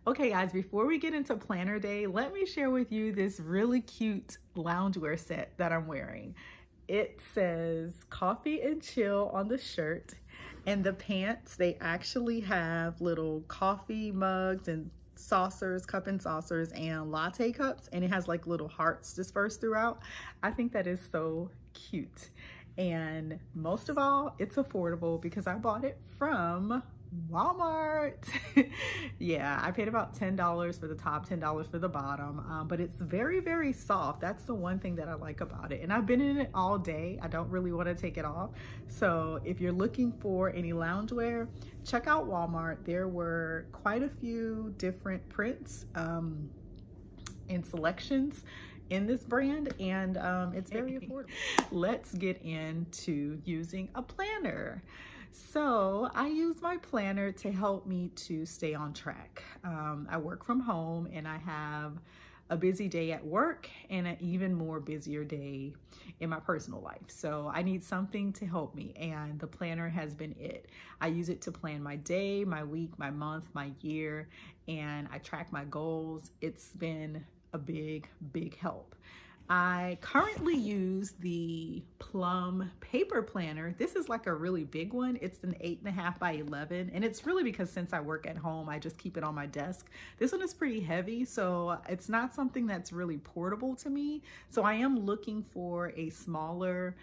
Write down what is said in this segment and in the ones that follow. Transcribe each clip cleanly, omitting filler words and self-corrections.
Okay guys, before we get into planner day, let me share with you this really cute loungewear set that I'm wearing. It says coffee and chill on the shirt, and the pants, they actually have little coffee mugs and saucers, cup and saucers, and latte cups, and it has like little hearts dispersed throughout. I think that is so cute. And most of all, it's affordable because I bought it from Walmart. Yeah, I paid about $10 for the top, $10 for the bottom, but it's very, very soft. That's the one thing that I like about it. And I've been in it all day. I don't really want to take it off. So if you're looking for any loungewear, check out Walmart. There were quite a few different prints and selections in this brand, and it's very affordable. Let's get into using a planner. So I use my planner to help me to stay on track. I work from home and I have a busy day at work and an even more busier day in my personal life. So I need something to help me, and the planner has been it. I use it to plan my day, my week, my month, my year, and I track my goals. It's been a big, big help. I currently use the Plum paper planner. This is like a really big one. It's an 8.5 by 11, and it's really because since I work at home, I just keep it on my desk. This one is pretty heavy, so it's not something that's really portable to me. So I am looking for a smaller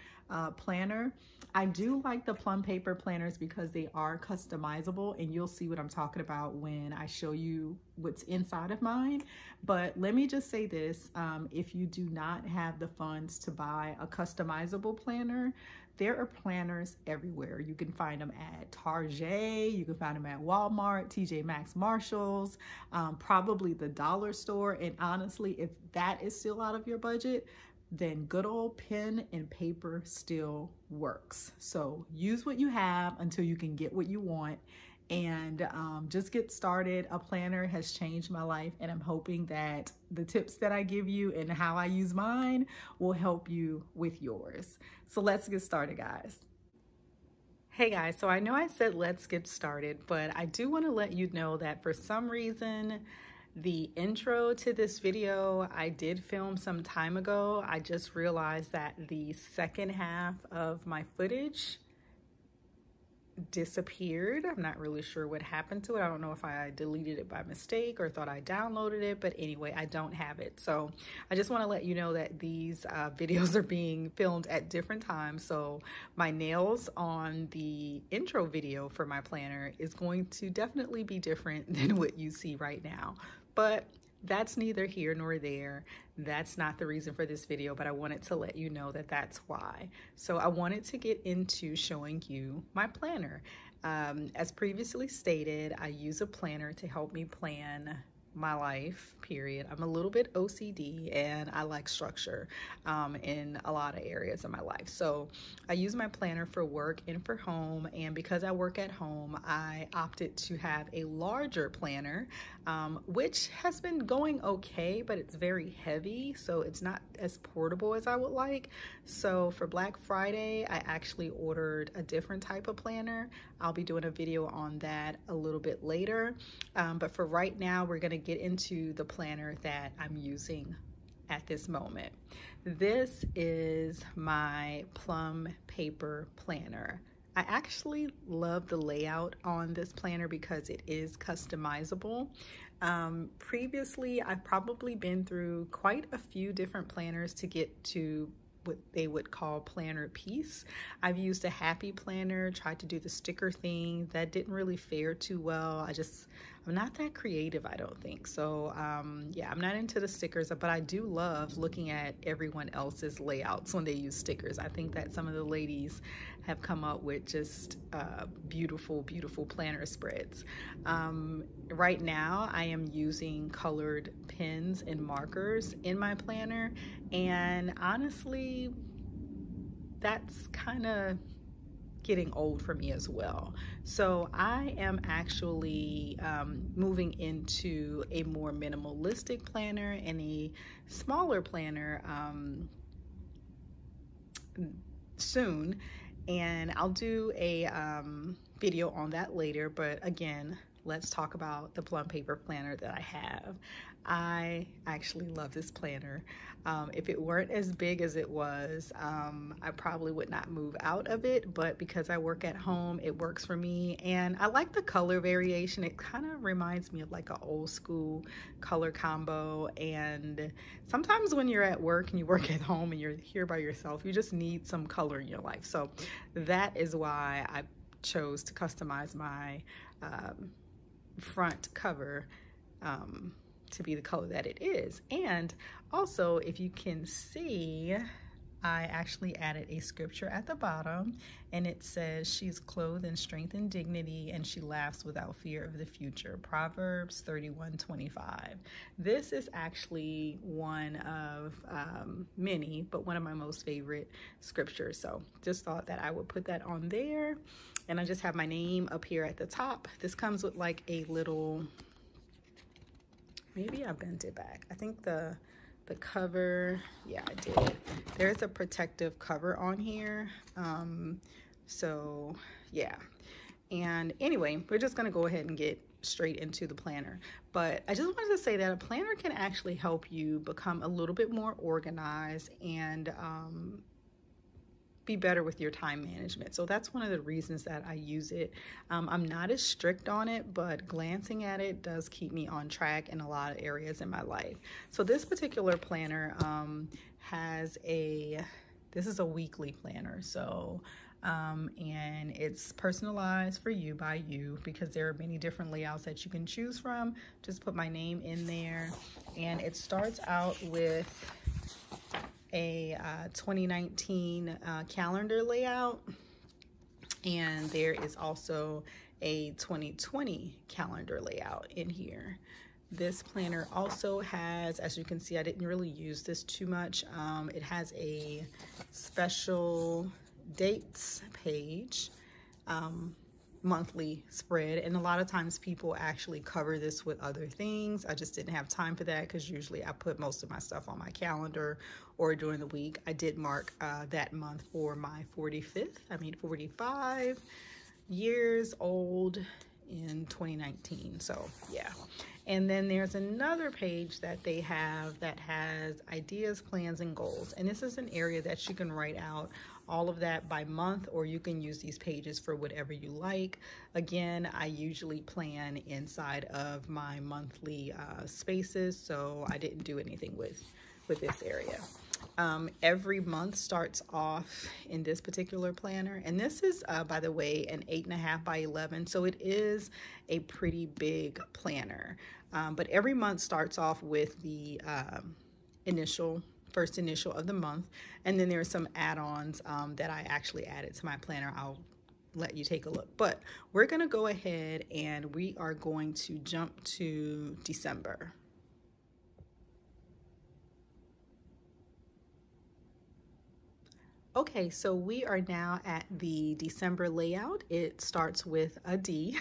planner. I do like the Plum paper planners because they are customizable, and you'll see what I'm talking about when I show you what's inside of mine. But let me just say this, if you do not have the funds to buy a customizable planner, there are planners everywhere. You can find them at Target, you can find them at Walmart, TJ Maxx, Marshalls, probably the dollar store. And honestly, if that is still out of your budget, then good old pen and paper still works. So use what you have until you can get what you want, and just get started. A planner has changed my life, and I'm hoping that the tips that I give you and how I use mine will help you with yours. So let's get started, guys. Hey guys, so I know I said let's get started, but I do want to let you know that for some reason, the intro to this video I did film some time ago. I just realized that the second half of my footage disappeared. I'm not really sure what happened to it. I don't know if I deleted it by mistake or thought I downloaded it, but anyway, I don't have it. So I just want to let you know that these videos are being filmed at different times. So my nails on the intro video for my planner is going to definitely be different than what you see right now. But that's neither here nor there. That's not the reason for this video, but I wanted to let you know that that's why. So I wanted to get into showing you my planner. As previously stated, I use a planner to help me plan my life, period. I'm a little bit OCD and I like structure in a lot of areas of my life. So I use my planner for work and for home, and because I work at home, I opted to have a larger planner, which has been going okay, but it's very heavy, so it's not as portable as I would like. So for Black Friday, I actually ordered a different type of planner. I'll be doing a video on that a little bit later, but for right now, we're going to get into the planner that I'm using at this moment. This is my Plum paper planner. I actually love the layout on this planner because it is customizable. Previously, I've probably been through quite a few different planners to get to what they would call planner piece. I've used a happy planner, tried to do the sticker thing. That didn't really fare too well. I'm not that creative, I don't think. So yeah, I'm not into the stickers, but I do love looking at everyone else's layouts when they use stickers. I think that some of the ladies have come up with just beautiful, beautiful planner spreads. Right now, I am using colored pens and markers in my planner, and honestly, that's kind of getting old for me as well. So I am actually moving into a more minimalistic planner and a smaller planner soon, and I'll do a video on that later. But again, let's talk about the Plum paper planner that I have. I actually love this planner. If it weren't as big as it was, I probably would not move out of it, but because I work at home, it works for me. And I like the color variation. It kind of reminds me of like an old school color combo. And sometimes when you're at work and you work at home and you're here by yourself, you just need some color in your life. So that is why I chose to customize my front cover to be the color that it is. And also, if you can see, I actually added a scripture at the bottom, and it says, she's clothed in strength and dignity, and she laughs without fear of the future. Proverbs 31:25. This is actually one of many, but one of my most favorite scriptures. So just thought that I would put that on there. And I just have my name up here at the top. This comes with like a little, maybe I bent it back. I think the cover, yeah, I did. There's a protective cover on here. So yeah. And anyway, we're just gonna go ahead and get straight into the planner. But I just wanted to say that a planner can actually help you become a little bit more organized and be better with your time management. So that's one of the reasons that I use it. I'm not as strict on it, but glancing at it does keep me on track in a lot of areas in my life. So this particular planner this is a weekly planner. So and it's personalized for you by you, because there are many different layouts that you can choose from. Just put my name in there, and it starts out with a 2019 calendar layout, and there is also a 2020 calendar layout in here. This planner also has, as you can see, I didn't really use this too much. It has a special dates page, monthly spread, and a lot of times people actually cover this with other things. I just didn't have time for that, because usually I put most of my stuff on my calendar or during the week. I did mark that month for my 45 years old in 2019. So yeah. And then there's another page that they have that has ideas, plans, and goals. And this is an area that you can write out all of that by month, or you can use these pages for whatever you like. Again, I usually plan inside of my monthly spaces, so I didn't do anything with this area. Every month starts off in this particular planner, and this is by the way, an 8.5 by 11, so it is a pretty big planner. But every month starts off with the first initial of the month, and then there's some add-ons that I actually added to my planner. I'll let you take a look, but we're gonna go ahead and we are going to jump to December. Okay, so we are now at the December layout. It starts with a D.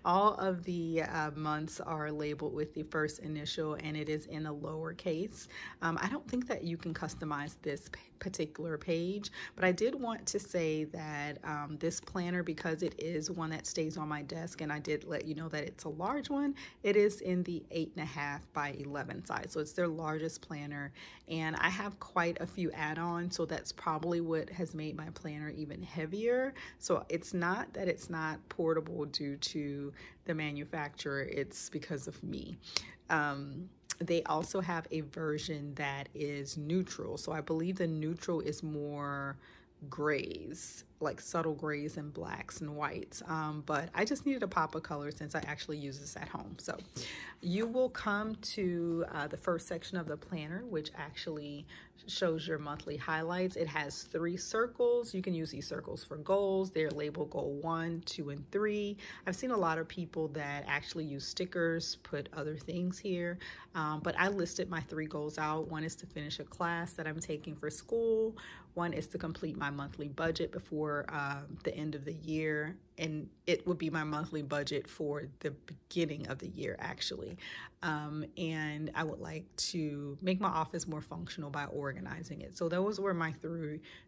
All of the months are labeled with the first initial, and it is in a lowercase. I don't think that you can customize this particular page, but I did want to say that this planner, because it is one that stays on my desk, and I did let you know that it's a large one, it is in the 8.5 by 11 size. So it's their largest planner, and I have quite a few add-ons, so that's probably what has made my planner even heavier. So it's not that it's not portable due to the manufacturer, it's because of me. They also have a version that is neutral. So I believe the neutral is more grays, like subtle grays and blacks and whites. But I just needed a pop of color since I actually use this at home. So you will come to the first section of the planner, which actually shows your monthly highlights. It has 3 circles. You can use these circles for goals. They're labeled goal 1, 2, and 3. I've seen a lot of people that actually use stickers, put other things here, but I listed my 3 goals out. One is to finish a class that I'm taking for school. One is to complete my monthly budget before for the end of the year, and it would be my monthly budget for the beginning of the year, actually. And I would like to make my office more functional by organizing it. So those were my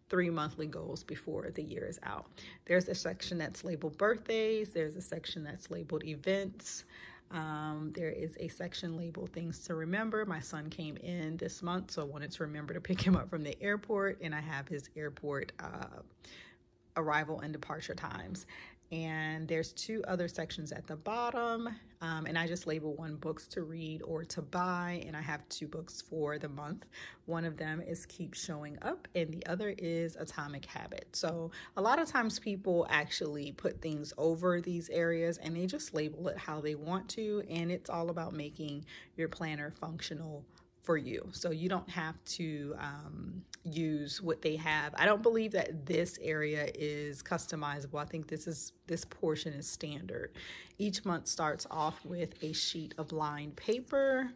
three monthly goals before the year is out. There's a section that's labeled birthdays. There's a section that's labeled events. There is a section labeled things to remember. My son came in this month, so I wanted to remember to pick him up from the airport, and I have his airport arrival and departure times. And there's 2 other sections at the bottom, and I just label one books to read or to buy, and I have 2 books for the month. One of them is Keep Showing Up, and the other is Atomic Habit. So a lot of times people actually put things over these areas and they just label it how they want to, and it's all about making your planner functional for you. So you don't have to use what they have. I don't believe that this area is customizable. I think this portion is standard. Each month starts off with a sheet of lined paper,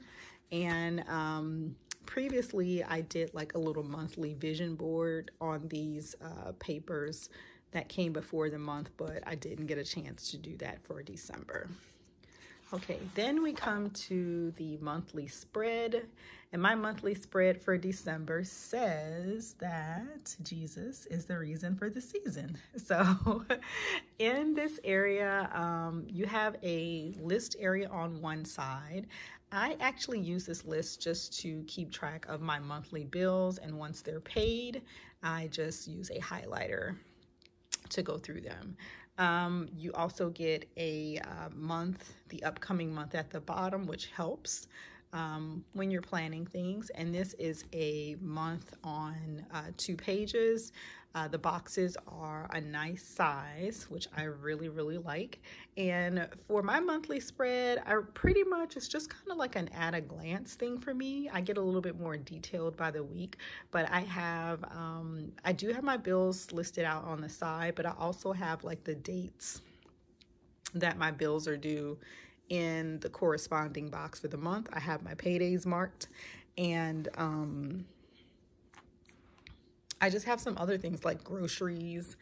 and previously I did like a little monthly vision board on these papers that came before the month, but I didn't get a chance to do that for December. Okay, then we come to the monthly spread, and my monthly spread for December says that Jesus is the reason for the season. So in this area, you have a list area on one side. I actually use this list just to keep track of my monthly bills, and once they're paid, I just use a highlighter to go through them. You also get a the upcoming month at the bottom, which helps when you're planning things. And this is a month on 2 pages. The boxes are a nice size, which I really, really like. And for my monthly spread, it's just kind of like an at a glance thing for me. I get a little bit more detailed by the week, but I do have my bills listed out on the side, but I also have like the dates that my bills are due in the corresponding box for the month. I have my paydays marked, and I just have some other things like groceries,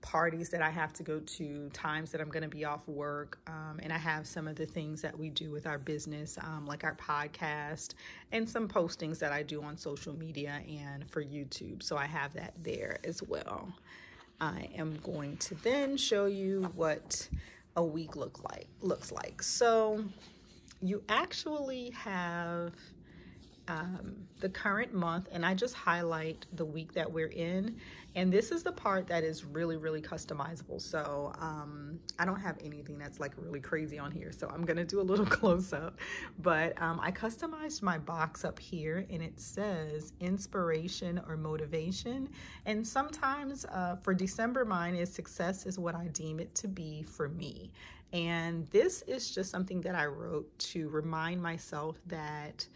parties that I have to go to, times that I'm going to be off work, and I have some of the things that we do with our business, like our podcast, and some postings that I do on social media and for YouTube. So I have that there as well. I am going to then show you what a week looks like. So you actually have the current month, and I just highlight the week that we're in, and this is the part that is really, really customizable. So I don't have anything that's like really crazy on here, so I'm gonna do a little close-up, but I customized my box up here, and it says inspiration or motivation. And sometimes for December, mine is success is what I deem it to be for me. And this is just something that I wrote to remind myself that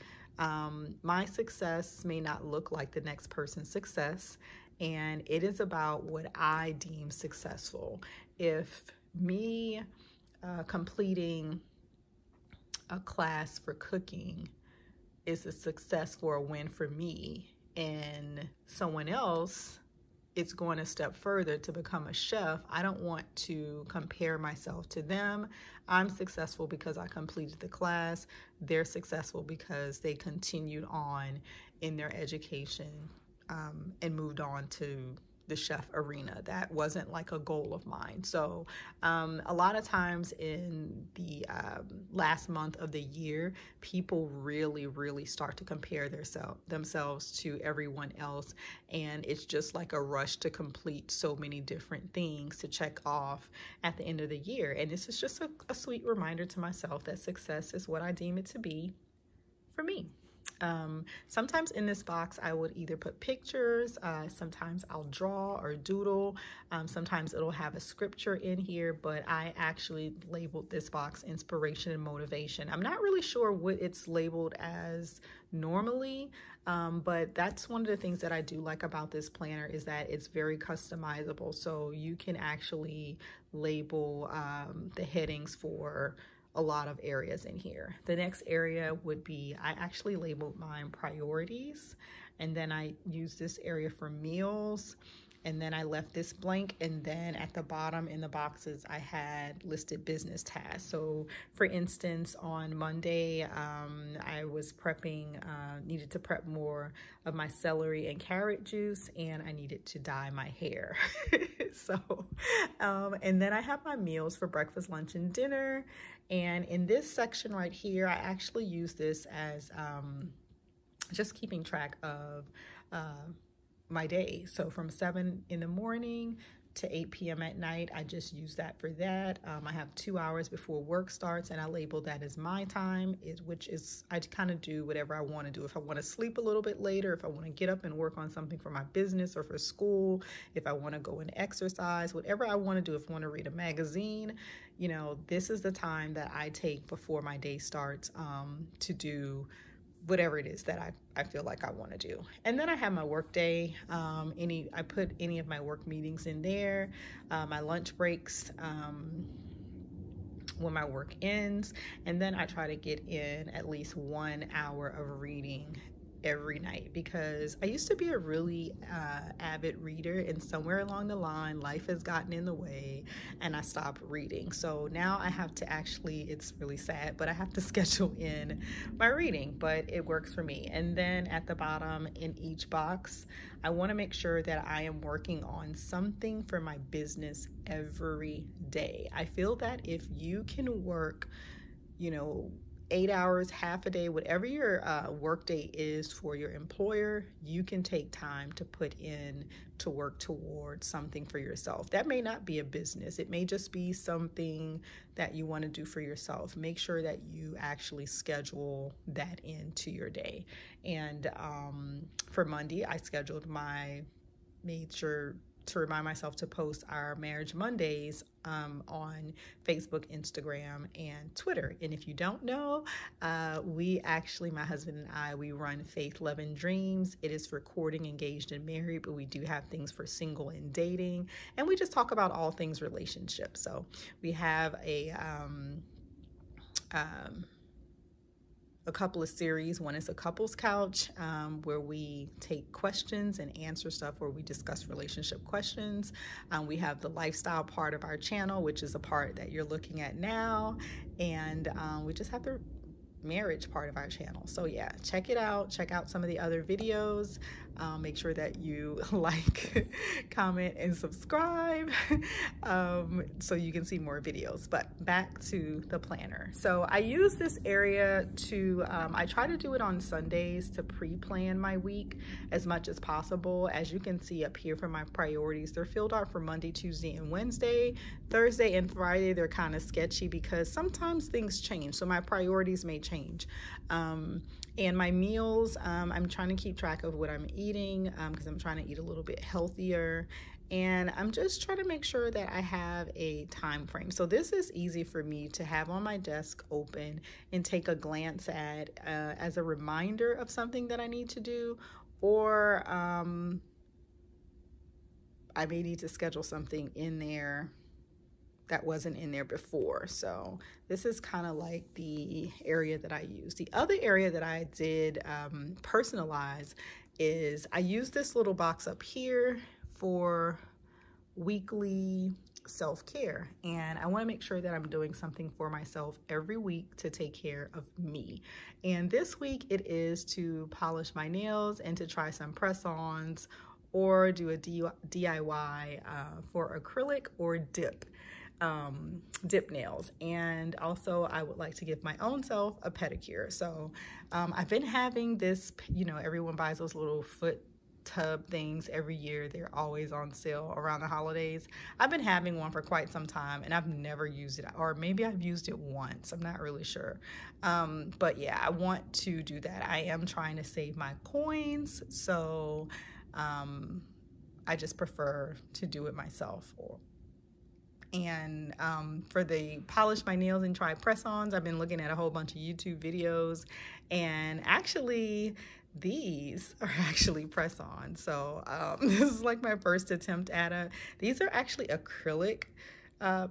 my success may not look like the next person's success, and it is about what I deem successful. If me completing a class for cooking is a success or a win for me, and someone else it's going a step further to become a chef, I don't want to compare myself to them. I'm successful because I completed the class. They're successful because they continued on in their education and moved on to the chef arena. That wasn't like a goal of mine. So a lot of times in the last month of the year, people really, really start to compare themselves to everyone else. And it's just like a rush to complete so many different things to check off at the end of the year. And this is just a sweet reminder to myself that success is what I deem it to be for me. Sometimes in this box I would either put pictures, sometimes I'll draw or doodle, sometimes it'll have a scripture in here, but I actually labeled this box inspiration and motivation. I'm not really sure what it's labeled as normally, but that's one of the things that I do like about this planner is that it's very customizable, so you can actually label the headings for a lot of areas in here. The next area would be, I actually labeled mine priorities, and then I use this area for meals, and then I left this blank, and then at the bottom in the boxes I had listed business tasks. So for instance, on Monday I was prepping, needed to prep more of my celery and carrot juice, and I needed to dye my hair. So and then I have my meals for breakfast, lunch, and dinner. And in this section right here, I actually use this as just keeping track of my day. So from 7 in the morning to 8 p.m. at night, I just use that for that. I have 2 hours before work starts, and I label that as my time, which is I kind of do whatever I want to do. If I want to sleep a little bit later, if I want to get up and work on something for my business or for school, if I want to go and exercise, whatever I want to do, if I want to read a magazine, you know, this is the time that I take before my day starts to do whatever it is that I feel like I want to do. And then I have my work day. I put any of my work meetings in there, my lunch breaks, when my work ends, and then I try to get in at least 1 hour of reading every night, because I used to be a really avid reader, and somewhere along the line life has gotten in the way and I stopped reading. So now I have to actually, it's really sad, but I have to schedule in my reading, but it works for me. And then at the bottom in each box, I want to make sure that I am working on something for my business every day. I feel that if you can work, you know, 8 hours, half a day, whatever your work day is for your employer, you can take time to put in to work towards something for yourself. That may not be a business. It may just be something that you want to do for yourself. Make sure that you actually schedule that into your day. And for Monday, I scheduled made sure to remind myself to post our Marriage Mondays on Facebook, Instagram, and Twitter. And if you don't know, we actually, my husband and I, we run Faith, Love, and Dreams. It is for courting, engaged, and married, but we do have things for single and dating. And we just talk about all things relationships. So we have a couple of series. One is a couples couch, where we take questions and answer stuff, where we discuss relationship questions. We have the lifestyle part of our channel, which is a part that you're looking at now. And we just have the marriage part of our channel. So yeah, check it out. Check out some of the other videos. Make sure that you like, comment, and subscribe so you can see more videos. But back to the planner. So I use this area to, I try to do it on Sundays to pre-plan my week as much as possible. As you can see up here for my priorities, they're filled out for Monday, Tuesday, and Wednesday. Thursday and Friday, they're kind of sketchy because sometimes things change. So my priorities may change. And my meals, I'm trying to keep track of what I'm eating because I'm trying to eat a little bit healthier. And I'm just trying to make sure that I have a time frame. So this is easy for me to have on my desk open and take a glance at as a reminder of something that I need to do, or I may need to schedule something in there that wasn't in there before. So this is kind of like the area that I use. The other area that I did personalize is I use this little box up here for weekly self-care, and I want to make sure that I'm doing something for myself every week to take care of me. And this week it is to polish my nails and to try some press-ons or do a DIY for acrylic or dip nails. And also I would like to give my own self a pedicure. So I've been having this, you know, everyone buys those little foot tub things every year. They're always on sale around the holidays. I've been having one for quite some time and I've never used it, or maybe I've used it once. I'm not really sure. But yeah, I want to do that. I am trying to save my coins. So I just prefer to do it myself. And for the polish my nails and try press-ons, I've been looking at a whole bunch of YouTube videos, and actually these are actually press-ons. So this is like my first attempt at it. These are actually acrylic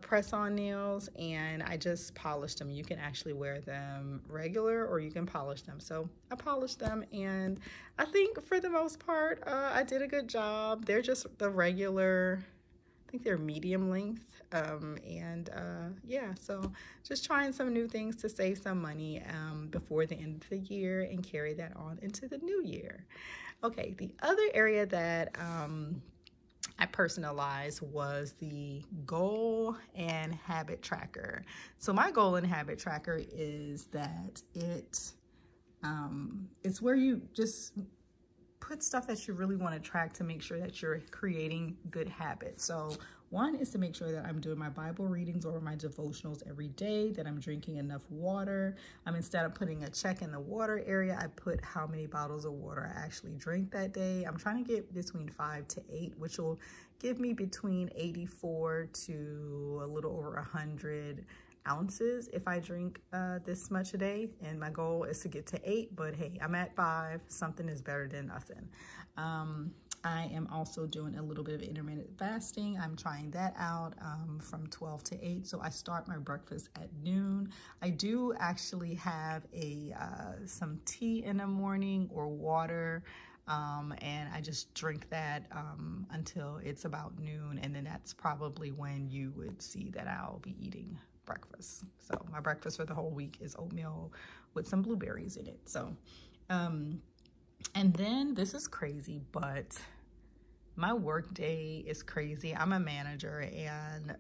press-on nails, and I just polished them. You can actually wear them regular or you can polish them. So I polished them, and I think for the most part, I did a good job. They're just the regular, I think they're medium length. Yeah, so just trying some new things to save some money before the end of the year and carry that on into the new year. Okay, the other area that I personalized was the goal and habit tracker. So my goal and habit tracker is that it's where you just put stuff that you really want to track to make sure that you're creating good habits. So one is to make sure that I'm doing my Bible readings or my devotionals every day, that I'm drinking enough water. Instead of putting a check in the water area, I put how many bottles of water I actually drink that day. I'm trying to get between 5 to 8, which will give me between 84 to a little over 100 ounces if I drink this much a day, and my goal is to get to 8, but hey, I'm at 5. Something is better than nothing. I am also doing a little bit of intermittent fasting. I'm trying that out from 12 to 8. So I start my breakfast at noon. I do actually have some tea in the morning or water, and I just drink that until it's about noon, and then that's probably when you would see that I'll be eating breakfast. So my breakfast for the whole week is oatmeal with some blueberries in it. So and then this is crazy, but my work day is crazy. I'm a manager, and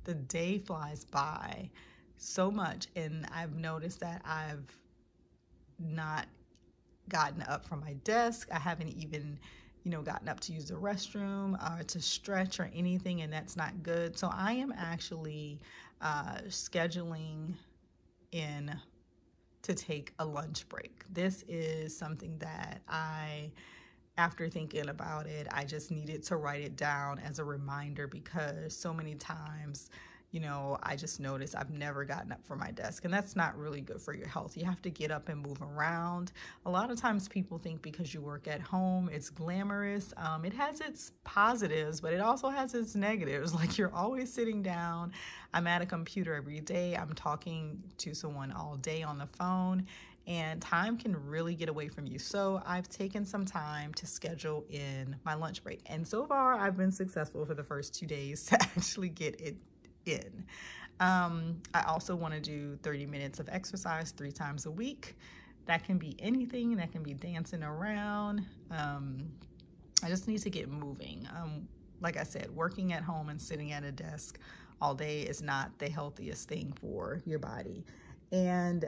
the day flies by so much, and I've noticed that I've not gotten up from my desk. I haven't even gotten up to use the restroom or to stretch or anything, and that's not good. So I am actually scheduling in to take a lunch break. This is something that after thinking about it, I just needed to write it down as a reminder, because so many times, I just noticed I've never gotten up from my desk, and that's not really good for your health. You have to get up and move around. A lot of times people think because you work at home, it's glamorous. It has its positives, but it also has its negatives. Like, you're always sitting down. I'm at a computer every day. I'm talking to someone all day on the phone, and time can really get away from you. So I've taken some time to schedule in my lunch break. And so far, I've been successful for the first 2 days to actually get it in. I also want to do 30 minutes of exercise 3 times a week. That can be anything. That can be dancing around. I just need to get moving. Like I said, working at home and sitting at a desk all day is not the healthiest thing for your body. And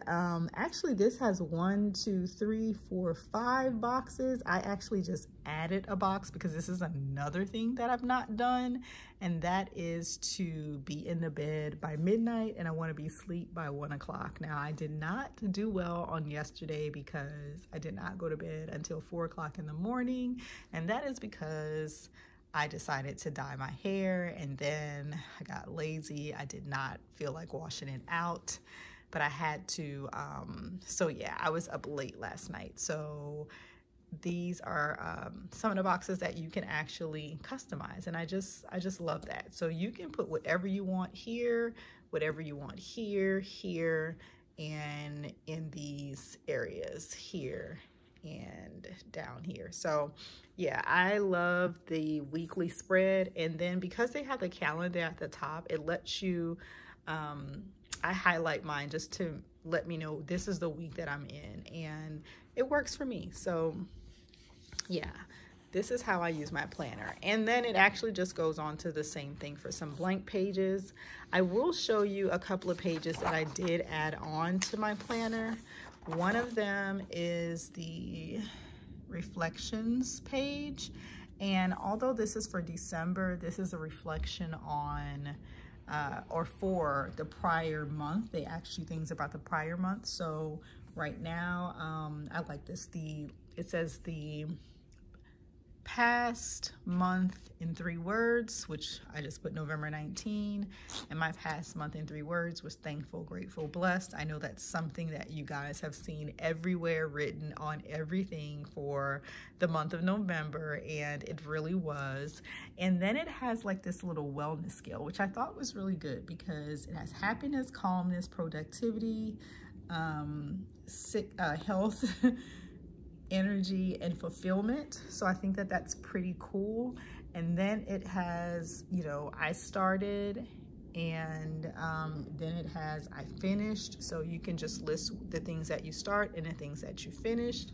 actually, this has 1, 2, 3, 4, 5 boxes. I actually just added a box because this is another thing that I've not done, and that is to be in the bed by midnight, and I want to be asleep by 1 o'clock. Now, I did not do well on yesterday because I did not go to bed until 4 o'clock in the morning, and that is because I decided to dye my hair, and then I got lazy. I did not feel like washing it out, but I had to. So yeah, I was up late last night. So these are some of the boxes that you can actually customize, and I just love that. So you can put whatever you want here, whatever you want here, here, and in these areas here and down here. So yeah, I love the weekly spread. And then because they have the calendar at the top, it lets you I highlight mine just to let me know this is the week that I'm in, and it works for me. So yeah, this is how I use my planner. And then it actually just goes on to the same thing for some blank pages. I will show you a couple of pages that I did add on to my planner. One of them is the reflections page. And although this is for December, this is a reflection on or for the prior month. They ask you things about the prior month. So right now, I like this. It says the past month in 3 words, which I just put November 19, and my past month in 3 words was thankful, grateful, blessed. I know that's something that you guys have seen everywhere written on everything for the month of November, and it really was. And then it has like this little wellness scale, which I thought was really good because it has happiness, calmness, productivity, health, energy, and fulfillment. So I think that that's pretty cool. And then it has, you know, I started, and then it has I finished. So you can just list the things that you start and the things that you finished.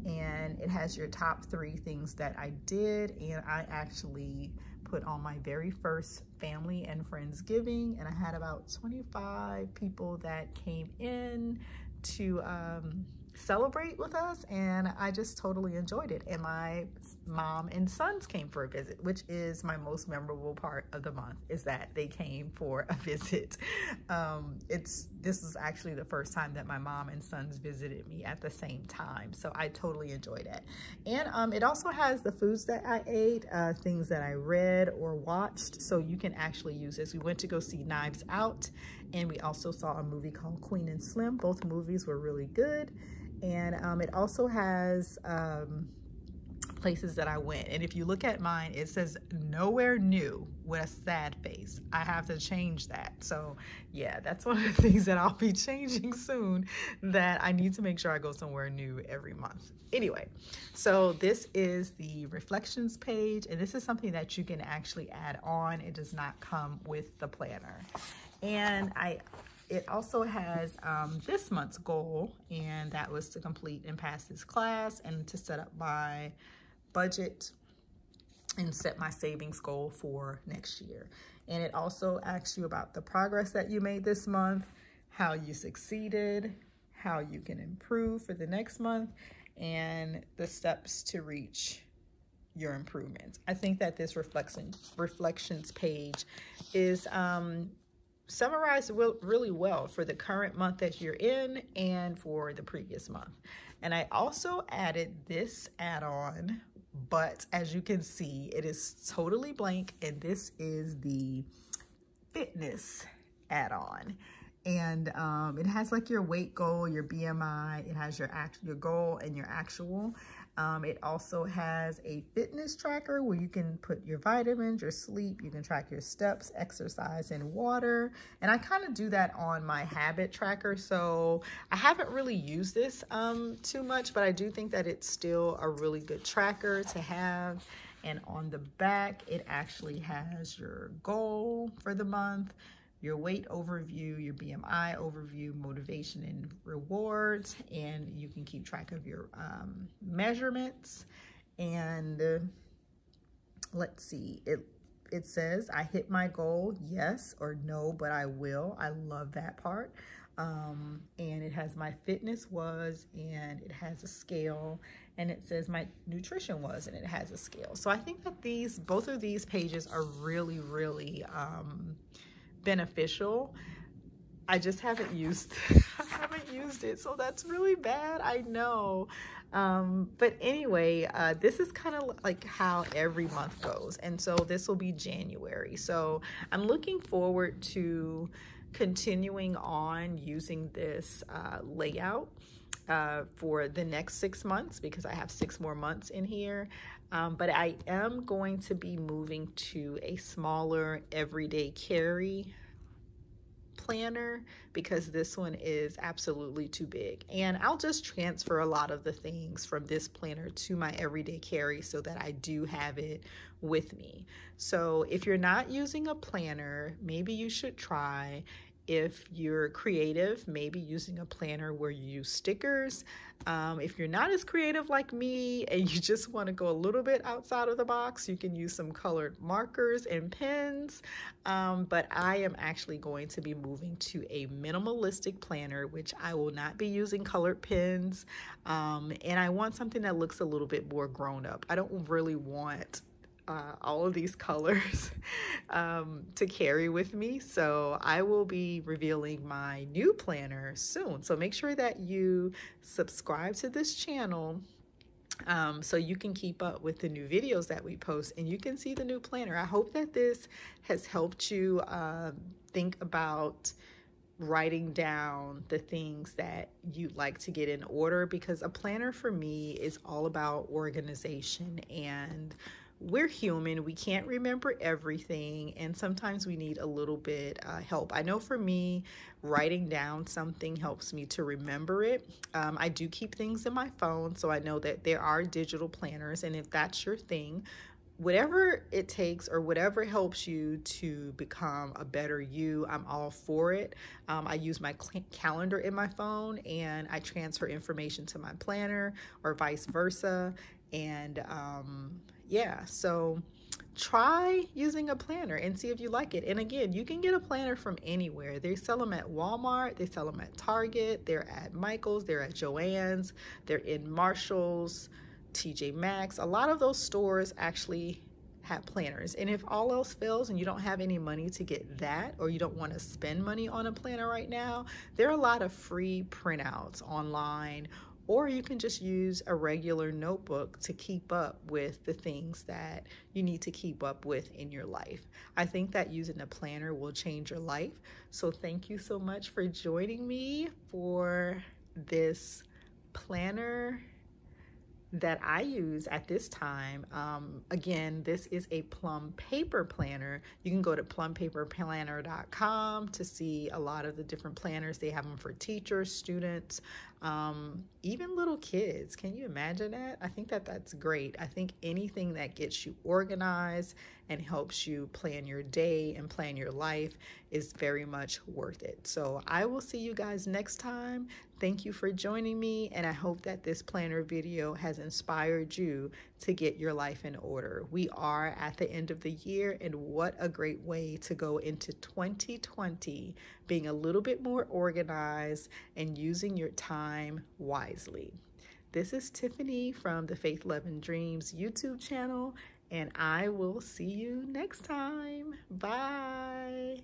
And it has your top 3 things that I did, and I actually put on my very first family and Friendsgiving, and I had about 25 people that came in to celebrate with us, and I just totally enjoyed it. And my mom and sons came for a visit, which is my most memorable part of the month, is that they came for a visit. This is actually the first time that my mom and sons visited me at the same time, so I totally enjoyed it. And it also has the foods that I ate, things that I read or watched, so you can actually use this. We went to go see Knives Out, and we also saw a movie called Queen and Slim. Both movies were really good. And it also has places that I went. And if you look at mine, it says nowhere new with a sad face. I have to change that. So yeah, that's one of the things that I'll be changing soon, that I need to make sure I go somewhere new every month. Anyway, so this is the reflections page, and this is something that you can actually add on. It does not come with the planner. And it also has this month's goal, and that was to complete and pass this class and to set up my budget and set my savings goal for next year. And it also asks you about the progress that you made this month, how you succeeded, how you can improve for the next month, and the steps to reach your improvements. I think that this reflections page is summarized really well for the current month that you're in and for the previous month. And I also added this add-on, but as you can see, it is totally blank, and this is the fitness add-on. And it has like your weight goal, your BMI, it has your goal and your actual. It also has a fitness tracker where you can put your vitamins, your sleep, you can track your steps, exercise, and water. And I kind of do that on my habit tracker. So I haven't really used this too much, but I do think that it's still a really good tracker to have. And on the back, it actually has your goal for the month, your weight overview, your BMI overview, motivation and rewards, and you can keep track of your measurements. And let's see, it says, I hit my goal, yes or no, but I will. I love that part. And it has my fitness was, and it has a scale, and it says my nutrition was, and it has a scale. So I think that both of these pages are really, really beneficial. I just haven't used it, so that's really bad, I know. But anyway, this is kind of like how every month goes, and so this will be January. So I'm looking forward to continuing on using this layout for the next 6 months, because I have 6 more months in here. But I am going to be moving to a smaller everyday carry planner, because this one is absolutely too big. And I'll just transfer a lot of the things from this planner to my everyday carry so that I do have it with me. So if you're not using a planner, maybe you should try. If you're creative, maybe using a planner where you use stickers. If you're not as creative like me and you just want to go a little bit outside of the box, you can use some colored markers and pens. But I am actually going to be moving to a minimalistic planner, which I will not be using colored pens. And I want something that looks a little bit more grown up. I don't really want all of these colors to carry with me. So I will be revealing my new planner soon. So make sure that you subscribe to this channel so you can keep up with the new videos that we post and you can see the new planner. I hope that this has helped you think about writing down the things that you'd like to get in order, because a planner for me is all about organization, and we're human. We can't remember everything, and sometimes we need a little bit help. I know for me, writing down something helps me to remember it. I do keep things in my phone, so I know that there are digital planners, and if that's your thing, whatever it takes or whatever helps you to become a better you, I'm all for it. I use my calendar in my phone and I transfer information to my planner or vice versa. And yeah, so try using a planner and see if you like it. And again, you can get a planner from anywhere. They sell them at Walmart, they sell them at Target, they're at Michael's, they're at Joann's, they're in Marshall's, TJ Maxx. A lot of those stores actually have planners. And if all else fails and you don't have any money to get that, or you don't want to spend money on a planner right now, there are a lot of free printouts online, or you can just use a regular notebook to keep up with the things that you need to keep up with in your life. I think that using a planner will change your life. So thank you so much for joining me for this planner that I use at this time. Again, this is a Plum paper planner. You can go to plumpaperplanner.com to see a lot of the different planners. They have them for teachers, students, even little kids. Can you imagine that? I think that that's great. I think anything that gets you organized and helps you plan your day and plan your life is very much worth it. So I will see you guys next time. Thank you for joining me, and I hope that this planner video has inspired you to get your life in order. We are at the end of the year, and what a great way to go into 2020 being a little bit more organized and using your time wisely. This is Tiffany from the Faith, Love, and Dreams YouTube channel, and I will see you next time. Bye.